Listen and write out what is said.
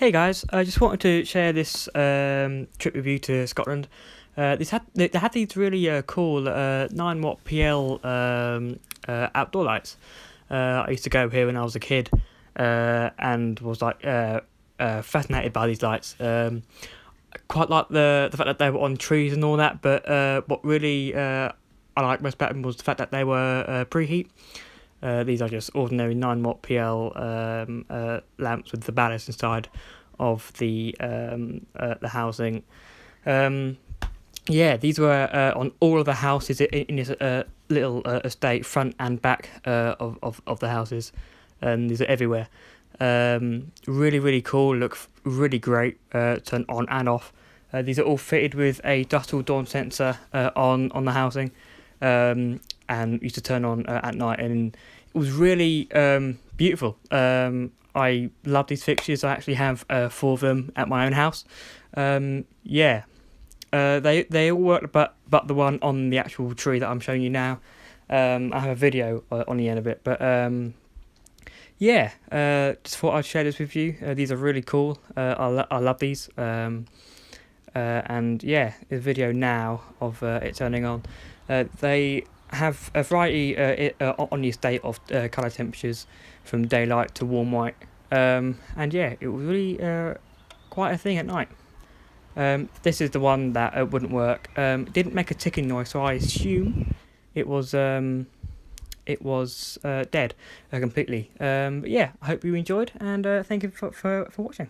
Hey guys, I just wanted to share this trip with you to Scotland. They had these really cool 9 watt PL outdoor lights. I used to go here when I was a kid and was fascinated by these lights. Quite like the fact that they were on trees and all that, but what really I liked most about them was the fact that they were preheat. These are just ordinary 9 watt PL lamps with the ballast inside of the housing. These were on all of the houses in this little estate, front and back of the houses, and these are everywhere. Really cool, look really great, turn on and off. These are all fitted with a dusk till dawn sensor on the housing, and used to turn on at night, and it was really beautiful. I love these fixtures. I actually have 4 of them at my own house. They all work, but the one on the actual tree that I'm showing you now. I have a video on the end of it, but just thought I'd share this with you. These are really cool. I love these. A video now of it turning on. They have a variety on the estate of colour temperatures from daylight to warm white. It was really quite a thing at night. This is the one that wouldn't work. It didn't make a ticking noise, so I assume it was dead completely. I hope you enjoyed, and thank you for watching.